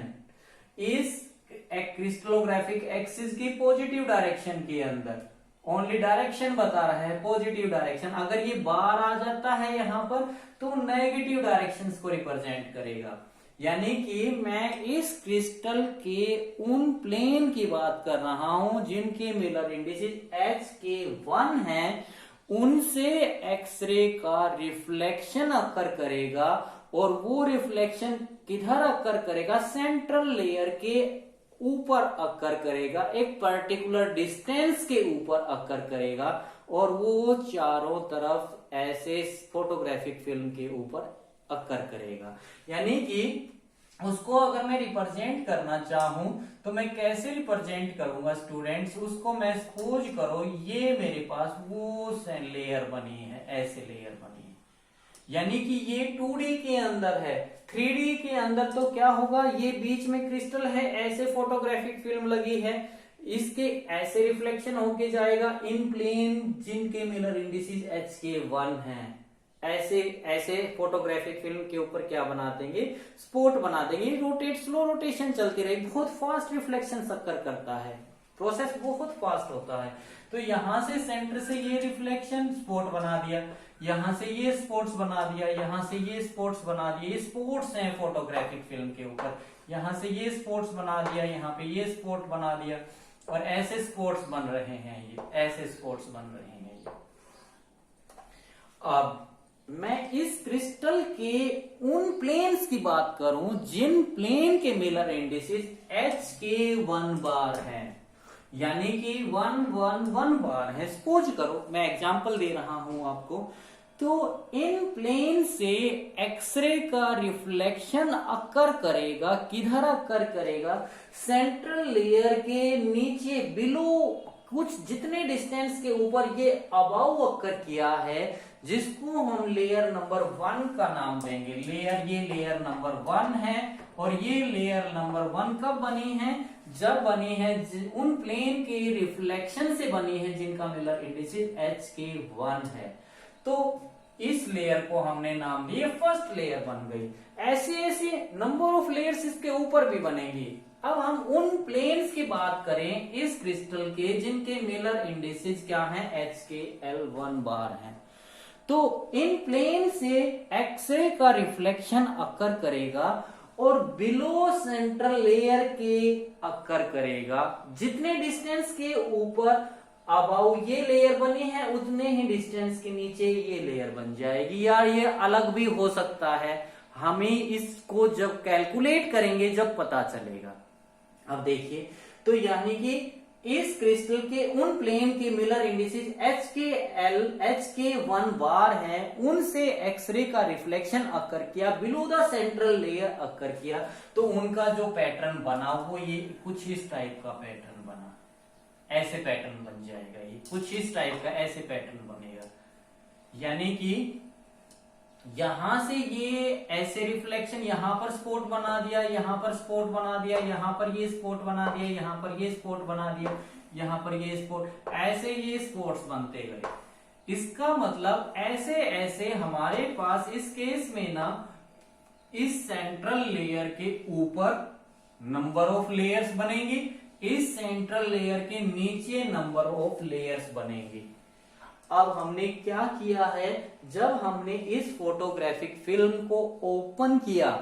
इस क्रिस्टलोग्राफिक एक्सिस की पॉजिटिव डायरेक्शन के अंदर ओनली डायरेक्शन बता रहा है, पॉजिटिव डायरेक्शन। अगर ये बार आ जाता है यहां पर तो नेगेटिव डायरेक्शंस को रिप्रेजेंट करेगा। यानी कि मैं इस क्रिस्टल के उन प्लेन की बात कर रहा हूं जिनके मिलर इंडिसेस HK1 है, उनसे एक्सरे का रिफ्लेक्शन अकर करेगा, और वो रिफ्लेक्शन किधर अकर करेगा, सेंट्रल लेयर के ऊपर अकर करेगा, एक पर्टिकुलर डिस्टेंस के ऊपर अकर करेगा, और वो चारों तरफ ऐसे फोटोग्राफिक फिल्म के ऊपर अकर करेगा। यानी कि उसको अगर मैं रिप्रेजेंट करना चाहूं तो मैं कैसे रिप्रेजेंट करूंगा स्टूडेंट्स, उसको मैं सपोज करो ये मेरे पास वो लेयर बनी है, ऐसे लेयर बनी है। यानी कि ये 2D के अंदर है, 3D के अंदर तो क्या होगा, ये बीच में क्रिस्टल है, ऐसे फोटोग्राफिक फिल्म लगी है, इसके ऐसे रिफ्लेक्शन होके जाएगा इन प्लेन जिनके मिलर इंडिसेस HK1 है। ऐसे ऐसे फोटोग्राफिक फिल्म के ऊपर क्या बना देंगे, स्पॉट बना देंगे, रोटेट, स्लो रोटेशन चलती रहेगी, बहुत फास्ट रिफ्लेक्शन अकर करता है, प्रोसेस बहुत फास्ट होता है। तो यहां से सेंटर से ये रिफ्लेक्शन स्पॉट बना दिया, यहां से ये स्पॉट्स बना दिया, यहां से ये स्पॉट्स बना दिए, ये स्पॉट्स हैं फोटोग्राफिक फिल्म के ऊपर, यहां से ये स्पॉट्स बना दिया, यहाँ पे ये स्पॉट बना दिया, और ऐसे स्पॉट्स बन रहे हैं, ये ऐसे स्पॉट्स बन रहे हैं ये। अब मैं इस क्रिस्टल के उन प्लेन्स की बात करूं जिन प्लेन के मिलर इंडिसेस HK1 बार है, यानी कि 1 1 1 बार है। सपोज करो, मैं एग्जांपल दे रहा हूं आपको, तो इन प्लेन से एक्सरे का रिफ्लेक्शन अकर करेगा, किधर अकर करेगा, सेंट्रल लेयर के नीचे बिलो कुछ जितने डिस्टेंस के ऊपर ये अबाउ अकर किया है, जिसको हम लेयर नंबर 1 का नाम देंगे। ये लेयर नंबर 1 है, और ये लेयर नंबर 1 कब बनी है, जब बनी है उन प्लेन के रिफ्लेक्शन से बनी है जिनका मिलर इंडिसेस HK1 है। तो इस लेयर को हमने नाम दिया फर्स्ट लेयर बन गई। ऐसे ऐसे नंबर ऑफ लेयर्स इसके ऊपर भी बनेंगी। अब हम उन प्लेन्स की बात करें इस क्रिस्टल के जिनके मिलर इंडिसेस क्या हैं, HKL1 बार हैं। तो इन प्लेन से एक्सरे का रिफ्लेक्शन अकर करेगा और बिलो सेंट्रल लेयर के अकर करेगा। जितने डिस्टेंस के ऊपर अबाउ ये लेयर बनी है, उतने ही डिस्टेंस के नीचे ये लेयर बन जाएगी। यार ये अलग भी हो सकता है, हमें इसको जब कैलकुलेट करेंगे जब पता चलेगा। अब देखिए, तो यानी कि इस क्रिस्टल के उन प्लेन के मिलर इंडिसेस HK1 बार है, उनसे एक्सरे का रिफ्लेक्शन अकर किया, बिलो द सेंट्रल लेयर अकर किया, तो उनका जो पैटर्न बना वो ये कुछ इस टाइप का पैटर्न बना, ऐसे पैटर्न बन जाएगा, ये कुछ इस टाइप का ऐसे पैटर्न बनेगा। यानी कि यहां से ये ऐसे रिफ्लेक्शन, यहां पर स्पॉट बना दिया, यहां पर स्पॉट बना दिया, यहां पर ये स्पॉट बना दिया, यहां पर ये स्पॉट बना दिया, यहाँ पर ये स्पोर्ट, ऐसे ये स्पोर्ट्स बनते गए। इसका मतलब ऐसे ऐसे हमारे पास इस केस में ना इस सेंट्रल लेयर के ऊपर नंबर ऑफ लेयर्स बनेंगे, इस सेंट्रल लेयर के नीचे नंबर ऑफ लेयर्स बनेंगे। अब हमने क्या किया है, जब हमने इस फोटोग्राफिक फिल्म को ओपन किया,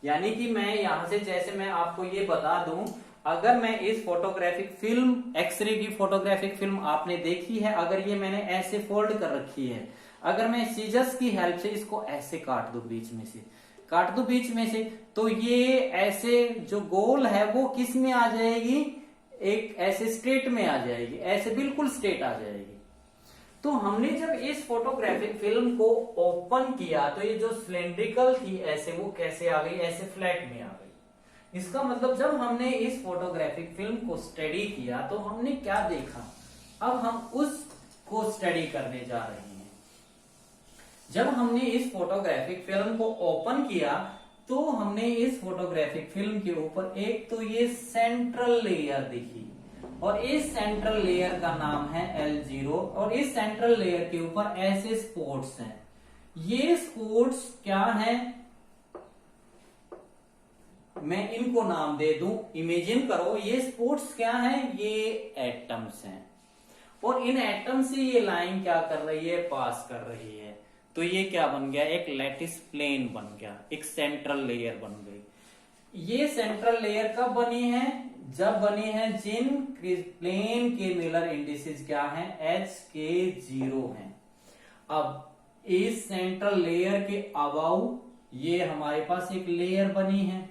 यानी कि मैं यहां से, जैसे मैं आपको ये बता दूं, अगर मैं इस फोटोग्राफिक फिल्म, एक्सरे की फोटोग्राफिक फिल्म आपने देखी है, अगर ये मैंने ऐसे फोल्ड कर रखी है, अगर मैं सीजर्स की हेल्प से इसको ऐसे काट दूं, बीच में से काट दूं बीच में से, तो ये ऐसे जो गोल है वो किस में आ जाएगी, एक ऐसे स्ट्रेट में आ जाएगी, ऐसे बिल्कुल स्ट्रेट आ जाएगी। तो हमने जब इस फोटोग्राफिक फिल्म को ओपन किया तो ये जो सिलेंड्रिकल थी ऐसे, वो कैसे आ गई, ऐसे फ्लैट में आ गई। इसका मतलब जब हमने इस फोटोग्राफिक फिल्म को स्टडी किया तो हमने क्या देखा, अब हम उसको स्टडी करने जा रहे हैं। जब हमने इस फोटोग्राफिक फिल्म को ओपन किया तो हमने इस फोटोग्राफिक फिल्म के ऊपर एक तो ये सेंट्रल लेयर दिखी, और इस सेंट्रल लेयर का नाम है L0, और इस सेंट्रल लेयर के ऊपर ऐसे स्पॉट्स हैं। ये स्पॉट्स क्या हैं, मैं इनको नाम दे दूं, इमेजिन करो ये स्पॉट्स क्या हैं, ये एटम्स हैं, और इन एटम से ये लाइन क्या कर रही है, पास कर रही है। तो ये क्या बन गया, एक लैटिस प्लेन बन गया, एक सेंट्रल लेयर बन गई। ये सेंट्रल लेयर कब बनी है, जब बनी है जिन प्लेन के मिलर इंडिसेस क्या हैं, HK0 हैं। अब इस सेंट्रल लेयर के अबाउ ये हमारे पास एक लेयर बनी है,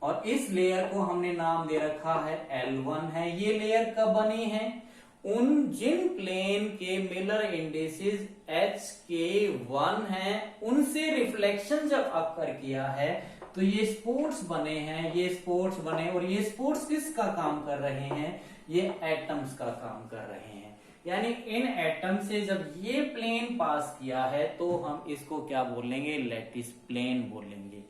और इस लेयर को हमने नाम दे रखा है L1 है। ये लेयर कब बनी है, उन जिन प्लेन के मिलर इंडिसेस HK1 है उनसे रिफ्लेक्शन जब अकर किया है तो ये स्पोर्ट्स बने हैं, ये स्पोर्ट्स बने, और ये स्पोर्ट्स किसका काम कर रहे हैं, ये एटम्स का काम कर रहे हैं। यानी इन एटम से जब ये प्लेन पास किया है तो हम इसको क्या बोलेंगे, लैटिस प्लेन बोलेंगे।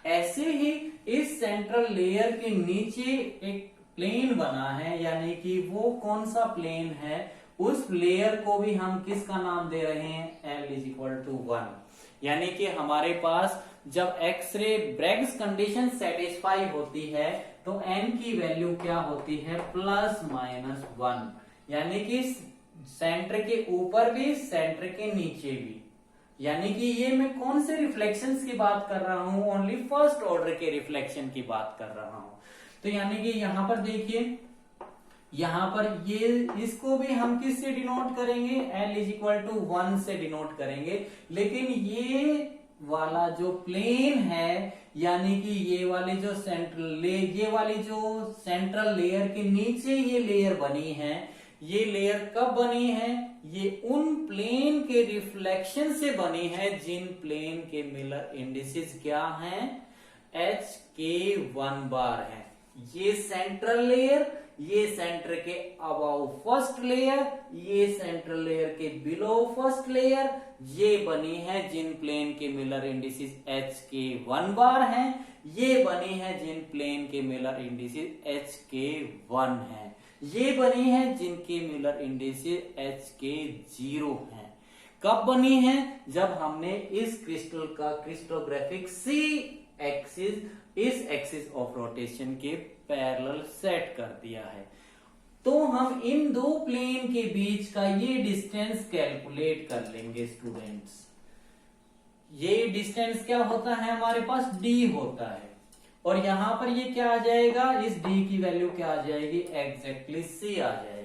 ऐसे ही इस सेंट्रल लेयर के नीचे एक प्लेन बना है, यानी कि वो कौन सा प्लेन है, उस लेयर को भी हम किसका नाम दे रहे हैं, L=1। यानी कि हमारे पास जब एक्सरे ब्रैग्स कंडीशन सेटिस्फाई होती है तो n की वैल्यू क्या होती है, ±1, यानी कि सेंटर के ऊपर भी सेंटर के नीचे भी। यानी कि ये मैं कौन से रिफ्लेक्शंस की बात कर रहा हूं, ओनली फर्स्ट ऑर्डर के रिफ्लेक्शन की बात कर रहा हूं। तो यानी कि यहां पर देखिए, यहां पर ये इसको भी हम किस से डिनोट करेंगे, L=1 से डिनोट करेंगे। लेकिन ये वाला जो प्लेन है, यानी कि ये वाली जो सेंट्रल लेयर के नीचे ये लेयर बनी है, ये लेयर कब बनी है, ये उन प्लेन के रिफ्लेक्शन से बनी है जिन प्लेन के मिलर इंडिसेस क्या हैं, HK1 बार है। ये सेंट्रल लेयर, ये सेंटर के अबाउ फर्स्ट लेयर, ये सेंट्रल लेयर के बिलो फर्स्ट लेयर, ये बनी है जिन प्लेन के मिलर इंडिसेस HK1 बार हैं, ये बनी है जिन प्लेन के मिलर इंडिसेस HK1 हैं, ये बनी है जिनके मिलर इंडिसेस HK0 हैं। कब बनी है, जब हमने इस क्रिस्टल का क्रिस्टोग्राफिक C एक्सिस इस एक्सिस ऑफ रोटेशन के पैरेलल सेट कर दिया है। तो हम इन दो प्लेन के बीच का ये डिस्टेंस कैलकुलेट कर लेंगे स्टूडेंट्स। ये डिस्टेंस क्या होता है, हमारे पास d होता है, और यहां पर ये क्या आ जाएगा, इस d की वैल्यू क्या आ जाएगी, एग्जैक्टली C आ जाएगी।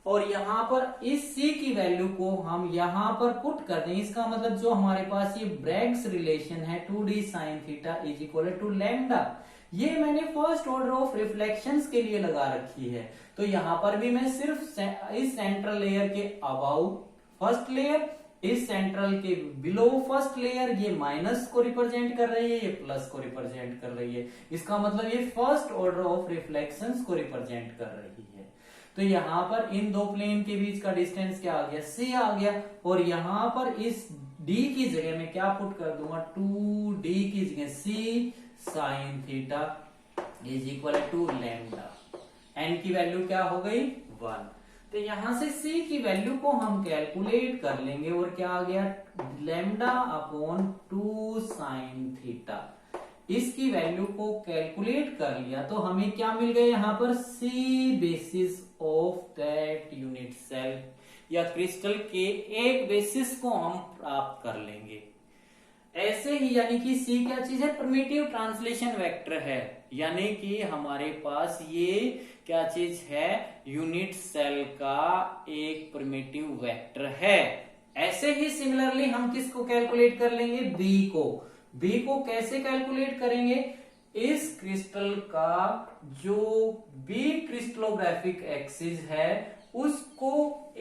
और यहां पर इस C की वैल्यू को हम यहां पर पुट कर दें, इसका मतलब जो हमारे पास ये ब्रैग्स रिलेशन है 2d sin थीटा = लैम्डा, ये मैंने फर्स्ट ऑर्डर ऑफ रिफ्लेक्शंस के लिए लगा रखी है। तो यहां पर भी मैं सिर्फ इस सेंट्रल लेयर के अबाउ फर्स्ट लेयर, इस सेंट्रल के बिलो फर्स्ट लेयर, ये माइनस को रिप्रेजेंट कर रही है, ये प्लस को रिप्रेजेंट कर रही है। इसका मतलब ये फर्स्ट ऑर्डर ऑफ रिफ्लेक्शंस को रिप्रेजेंट कर रही है। तो यहां पर इन दो प्लेन के बीच का डिस्टेंस क्या आ गया, C आ गया, और यहां पर इस d की जगह में क्या पुट कर दूंगा, 2d की जगह C sin theta = lambda. n की वैल्यू क्या हो गई 1। तो यहां से c की वैल्यू को हम कैलकुलेट कर लेंगे और क्या आ गया लैम्डा अपॉन 2 साइन थीटा। इसकी वैल्यू को कैलकुलेट कर लिया तो हमें क्या मिल गया यहाँ पर c basis of that unit cell या क्रिस्टल के एक बेसिस को हम प्राप्त कर लेंगे। ऐसे ही यानी कि c क्या चीज है प्रिमिटिव ट्रांसलेशन वेक्टर है, यानी कि हमारे पास ये क्या चीज है यूनिट सेल का एक प्रिमिटिव वेक्टर है। ऐसे ही सिमिलरली हम किसको कैलकुलेट कर लेंगे b को कैसे कैलकुलेट करेंगे, इस क्रिस्टल का जो b क्रिस्टलोग्राफिक एक्सिस है उसको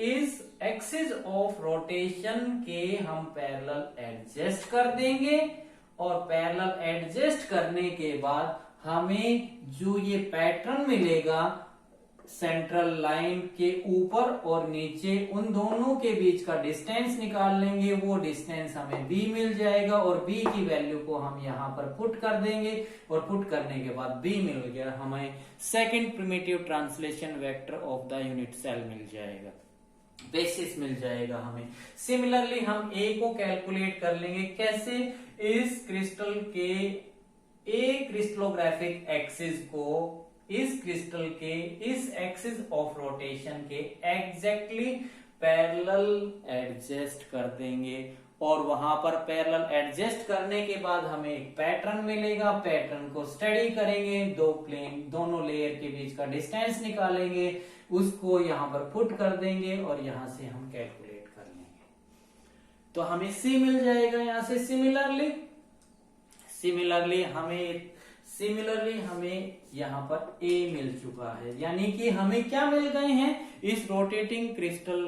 इस एक्सिस ऑफ रोटेशन के हम पैरेलल एडजस्ट कर देंगे और पैरेलल एडजस्ट करने के बाद हमें जो ये पैटर्न मिलेगा सेंट्रल लाइन के ऊपर और नीचे उन दोनों के बीच का डिस्टेंस निकाल लेंगे, वो डिस्टेंस हमें b मिल जाएगा और b की वैल्यू को हम यहाँ पर पुट कर देंगे और पुट करने के बाद b मिल गया, हमें second primitive translation vector of the unit cell मिल जाएगा, बेसिस मिल जाएगा हमें। सिमिलरली हम a को कैलकुलेट कर लेंगे कैसे, इस क्रिस्टल के a क्रिस्टलोग्राफिक एक्सिस को इस क्रिस्टल के इस एक्सिस ऑफ रोटेशन के एग्जैक्टली पैरेलल एडजस्ट कर देंगे और वहां पर पैरेलल एडजस्ट करने के बाद हमें एक पैटर्न मिलेगा, पैटर्न को स्टडी करेंगे, दो प्लेन दोनों लेयर के बीच का डिस्टेंस निकालेंगे, उसको यहां पर पुट कर देंगे और यहां से हम कैलकुलेट कर लेंगे तो हमें c मिल जाएगा यहां से। सिमिलरली हमें यहाँ पर a मिल चुका है, यानी कि हमें क्या मिल गए हैं इस रोटेटिंग क्रिस्टल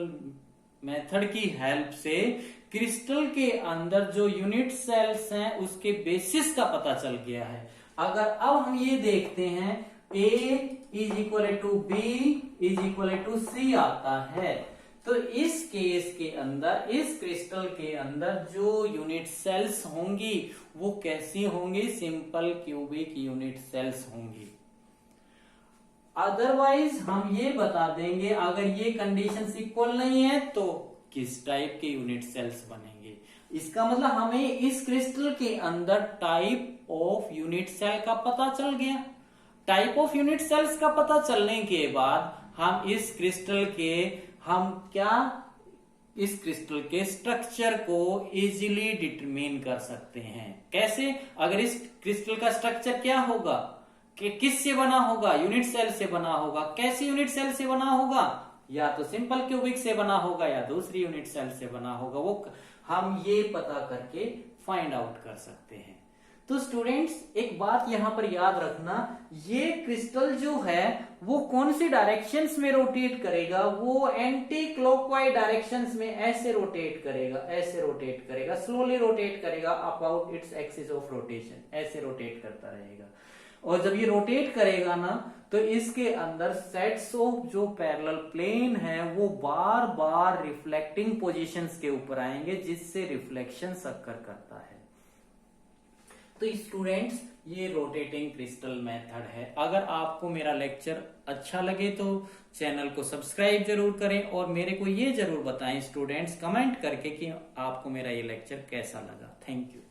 मेथड की हेल्प से क्रिस्टल के अंदर जो यूनिट सेल्स हैं उसके बेसिस का पता चल गया है। अगर अब हम ये देखते हैं a is equal to b is equal to c आता है तो इस केस के अंदर इस क्रिस्टल के अंदर जो यूनिट सेल्स होंगी वो कैसी होंगी, सिंपल क्यूबिक यूनिट सेल्स होंगी। अदरवाइज हम ये बता देंगे अगर ये कंडीशंस इक्वल नहीं है तो किस टाइप के यूनिट सेल्स बनेंगे। इसका मतलब हमें इस क्रिस्टल के अंदर टाइप ऑफ यूनिट सेल का पता चल गया। टाइप ऑफ यूनिट सेल्स का पता चलने के बाद हम इस क्रिस्टल के स्ट्रक्चर को इजीली डिटरमिन कर सकते हैं। कैसे, अगर इस क्रिस्टल का स्ट्रक्चर क्या होगा कि किस से बना होगा, यूनिट सेल से बना होगा। कैसे यूनिट सेल से बना होगा, या तो सिंपल क्यूबिक से बना होगा या दूसरी यूनिट सेल से बना होगा, वो हम ये पता करके फाइंड आउट कर सकते हैं। तो स्टूडेंट्स एक बात यहां पर याद रखना, ये क्रिस्टल जो है वो कौन सी डायरेक्शंस में रोटेट करेगा, वो एंटी क्लॉकवाइज डायरेक्शंस में ऐसे रोटेट करेगा, स्लोली रोटेट करेगा about its axis of rotation, ऐसे रोटेट करता रहेगा। और जब ये रोटेट करेगा ना तो इसके अंदर सेट्स ऑफ जो पैरेलल प्लेन है वो बार बार रिफ्लेक्टिंग पोजीशंस के ऊपर आएंगे जिससे रिफ्लेक्शन अकर करता है। तो स्टूडेंट्स ये रोटेटिंग क्रिस्टल मेथड है। अगर आपको मेरा लेक्चर अच्छा लगे तो चैनल को सब्सक्राइब जरूर करें और मेरे को ये जरूर बताएं स्टूडेंट्स कमेंट करके कि आपको मेरा ये लेक्चर कैसा लगा। Thank you.